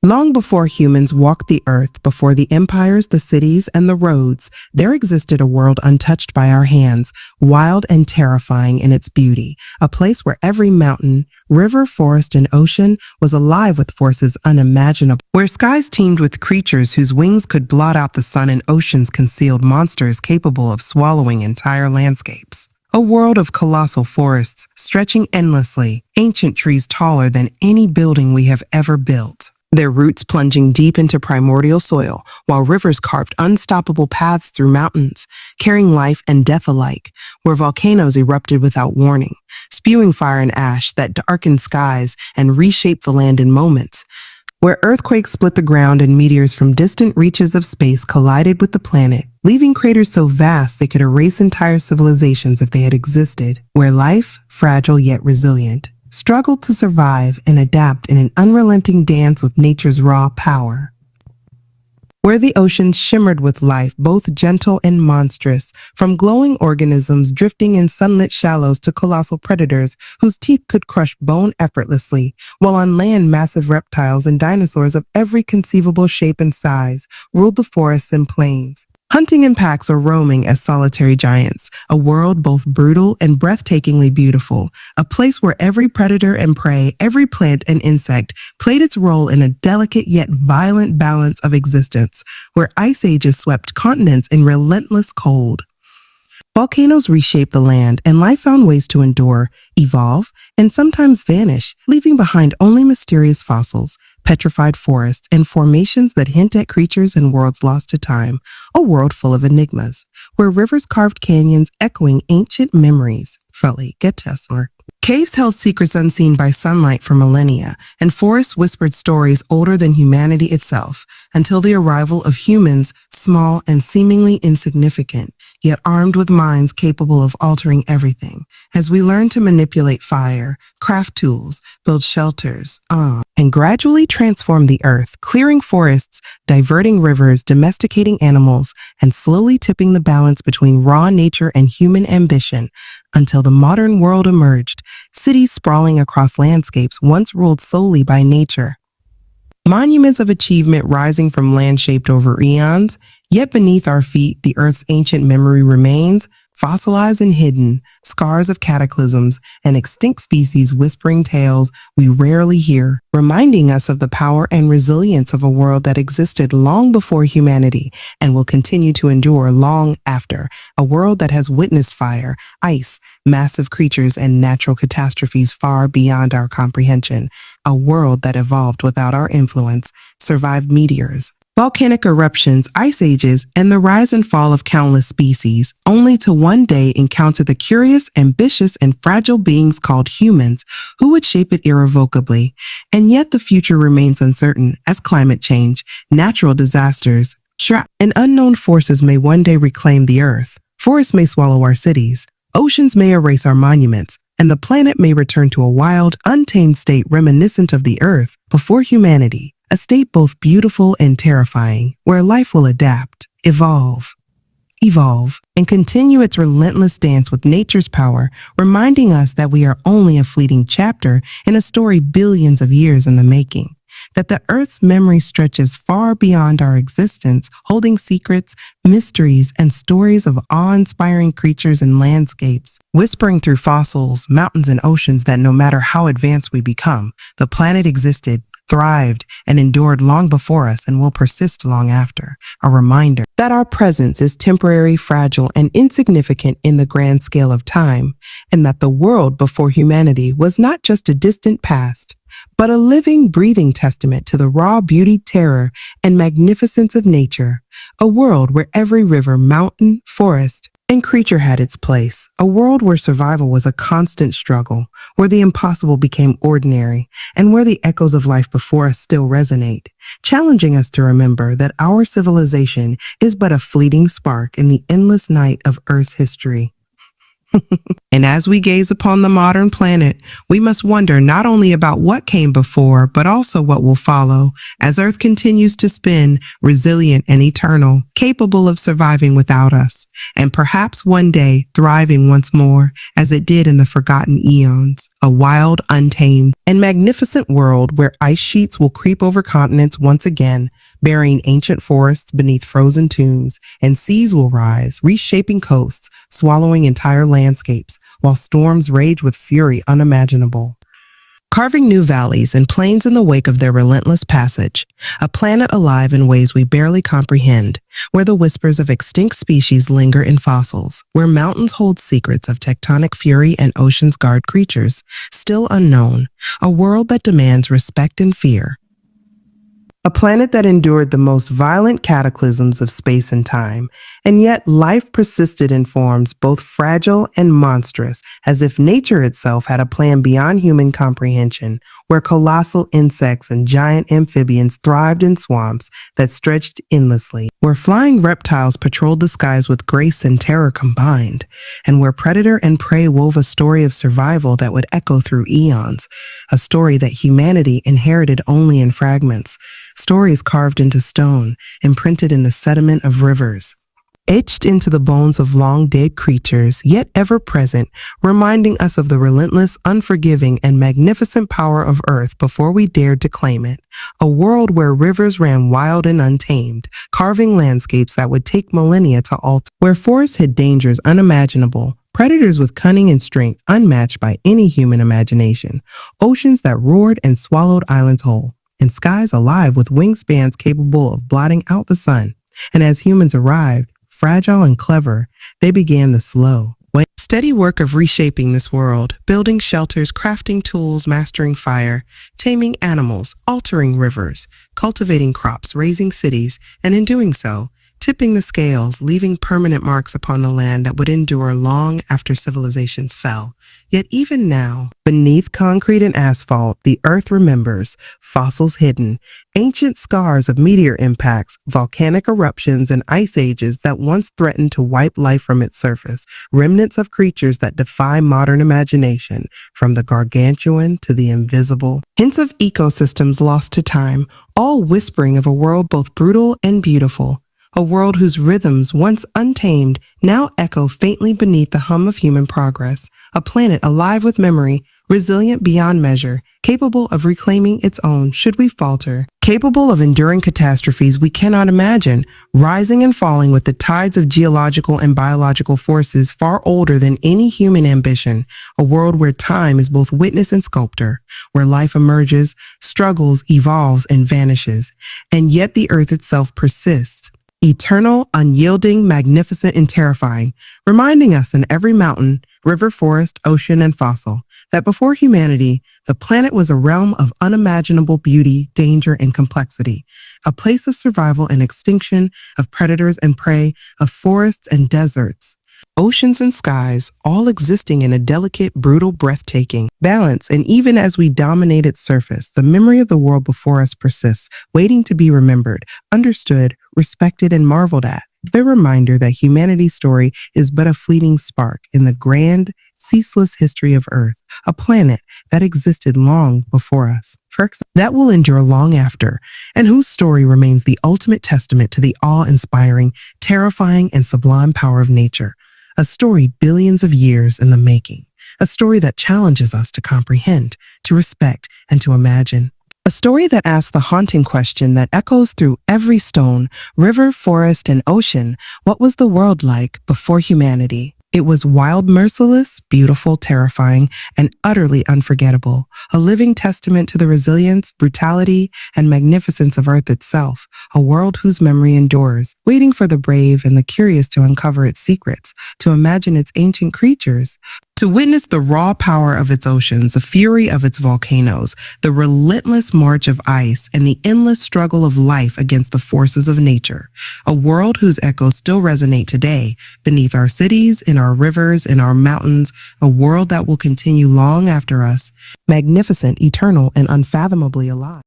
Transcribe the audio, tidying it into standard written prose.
Long before humans walked the earth, before the empires, the cities, and the roads, there existed a world untouched by our hands, wild and terrifying in its beauty, a place where every mountain, river, forest, and ocean was alive with forces unimaginable, where skies teemed with creatures whose wings could blot out the sun and oceans concealed monsters capable of swallowing entire landscapes. A world of colossal forests stretching endlessly, ancient trees taller than any building we have ever built, their roots plunging deep into primordial soil, while rivers carved unstoppable paths through mountains, carrying life and death alike, where volcanoes erupted without warning, spewing fire and ash that darkened skies and reshaped the land in moments, where earthquakes split the ground and meteors from distant reaches of space collided with the planet, leaving craters so vast they could erase entire civilizations if they had existed, where life, fragile yet resilient, struggled to survive and adapt in an unrelenting dance with nature's raw power. Where the oceans shimmered with life, both gentle and monstrous, from glowing organisms drifting in sunlit shallows to colossal predators whose teeth could crush bone effortlessly, while on land massive reptiles and dinosaurs of every conceivable shape and size ruled the forests and plains, hunting in packs or roaming as solitary giants, a world both brutal and breathtakingly beautiful, a place where every predator and prey, every plant and insect played its role in a delicate yet violent balance of existence, where ice ages swept continents in relentless cold. Volcanoes reshaped the land, and life found ways to endure, evolve, and sometimes vanish, leaving behind only mysterious fossils, petrified forests, and formations that hint at creatures and worlds lost to time, a world full of enigmas, where rivers carved canyons echoing ancient memories. Caves held secrets unseen by sunlight for millennia, and forests whispered stories older than humanity itself, until the arrival of humans, small and seemingly insignificant, yet armed with minds capable of altering everything, as we learn to manipulate fire, craft tools, build shelters, and gradually transform the earth, clearing forests, diverting rivers, domesticating animals, and slowly tipping the balance between raw nature and human ambition, until the modern world emerged, cities sprawling across landscapes once ruled solely by nature. Monuments of achievement rising from land shaped over eons, yet beneath our feet the earth's ancient memory remains, fossilized and hidden, scars of cataclysms and extinct species whispering tales we rarely hear, reminding us of the power and resilience of a world that existed long before humanity and will continue to endure long after, a world that has witnessed fire, ice, massive creatures, and natural catastrophes far beyond our comprehension, a world that evolved without our influence, survived meteors, volcanic eruptions, ice ages, and the rise and fall of countless species, only to one day encounter the curious, ambitious, and fragile beings called humans who would shape it irrevocably. And yet the future remains uncertain, as climate change, natural disasters, and unknown forces may one day reclaim the earth. Forests may swallow our cities, oceans may erase our monuments, and the planet may return to a wild, untamed state reminiscent of the earth before humanity. A state both beautiful and terrifying, where life will adapt, evolve, and continue its relentless dance with nature's power, reminding us that we are only a fleeting chapter in a story billions of years in the making, that the Earth's memory stretches far beyond our existence, holding secrets, mysteries, and stories of awe-inspiring creatures and landscapes, whispering through fossils, mountains, and oceans that no matter how advanced we become, the planet existed, thrived, and endured long before us and will persist long after, a reminder that our presence is temporary, fragile, and insignificant in the grand scale of time, and that the world before humanity was not just a distant past, but a living, breathing testament to the raw beauty, terror, and magnificence of nature, a world where every river, mountain, forest, and creature had its place, a world where survival was a constant struggle, where the impossible became ordinary, and where the echoes of life before us still resonate, challenging us to remember that our civilization is but a fleeting spark in the endless night of Earth's history. And as we gaze upon the modern planet, we must wonder not only about what came before, but also what will follow, as Earth continues to spin, resilient and eternal, capable of surviving without us, and perhaps one day thriving once more, as it did in the forgotten eons. a wild, untamed, and magnificent world where ice sheets will creep over continents once again, burying ancient forests beneath frozen tombs, and seas will rise, reshaping coasts, swallowing entire landscapes, while storms rage with fury unimaginable, carving new valleys and plains in the wake of their relentless passage, a planet alive in ways we barely comprehend, where the whispers of extinct species linger in fossils, where mountains hold secrets of tectonic fury and oceans guard creatures still unknown, a world that demands respect and fear. A planet that endured the most violent cataclysms of space and time, and yet life persisted in forms both fragile and monstrous, as if nature itself had a plan beyond human comprehension, where colossal insects and giant amphibians thrived in swamps that stretched endlessly, where flying reptiles patrolled the skies with grace and terror combined, and where predator and prey wove a story of survival that would echo through eons, a story that humanity inherited only in fragments. Stories carved into stone, imprinted in the sediment of rivers, etched into the bones of long-dead creatures, yet ever present, reminding us of the relentless, unforgiving, and magnificent power of Earth before we dared to claim it. A world where rivers ran wild and untamed, carving landscapes that would take millennia to alter, where forests hid dangers unimaginable, predators with cunning and strength unmatched by any human imagination, oceans that roared and swallowed islands whole, and skies alive with wingspans capable of blotting out the sun. And as humans arrived, fragile and clever, they began the slow, steady work of reshaping this world, building shelters, crafting tools, mastering fire, taming animals, altering rivers, cultivating crops, raising cities, and in doing so, tipping the scales, leaving permanent marks upon the land that would endure long after civilizations fell. Yet even now, beneath concrete and asphalt, the earth remembers, fossils hidden, ancient scars of meteor impacts, volcanic eruptions, and ice ages that once threatened to wipe life from its surface, remnants of creatures that defy modern imagination, from the gargantuan to the invisible, hints of ecosystems lost to time, all whispering of a world both brutal and beautiful. A world whose rhythms, once untamed, now echo faintly beneath the hum of human progress. A planet alive with memory, resilient beyond measure, capable of reclaiming its own should we falter, capable of enduring catastrophes we cannot imagine, rising and falling with the tides of geological and biological forces far older than any human ambition. A world where time is both witness and sculptor, where life emerges, struggles, evolves, and vanishes, and yet the earth itself persists. Eternal, unyielding, magnificent, and terrifying, reminding us in every mountain, river, forest, ocean, and fossil, that before humanity, the planet was a realm of unimaginable beauty, danger, and complexity, a place of survival and extinction, of predators and prey, of forests and deserts, oceans and skies, all existing in a delicate, brutal, breathtaking balance. And even as we dominate its surface, the memory of the world before us persists, waiting to be remembered, understood, respected, and marveled at. The reminder that humanity's story is but a fleeting spark in the grand, ceaseless history of Earth, a planet that existed long before us, that will endure long after, and whose story remains the ultimate testament to the awe-inspiring, terrifying, and sublime power of nature. A story billions of years in the making. A story that challenges us to comprehend, to respect, and to imagine. A story that asks the haunting question that echoes through every stone, river, forest, and ocean. What was the world like before humanity? It was wild, merciless, beautiful, terrifying, and utterly unforgettable, a living testament to the resilience, brutality, and magnificence of Earth itself, a world whose memory endures, waiting for the brave and the curious to uncover its secrets, to imagine its ancient creatures, to witness the raw power of its oceans, the fury of its volcanoes, the relentless march of ice, and the endless struggle of life against the forces of nature. A world whose echoes still resonate today, beneath our cities, in our rivers, in our mountains, a world that will continue long after us, magnificent, eternal, and unfathomably alive.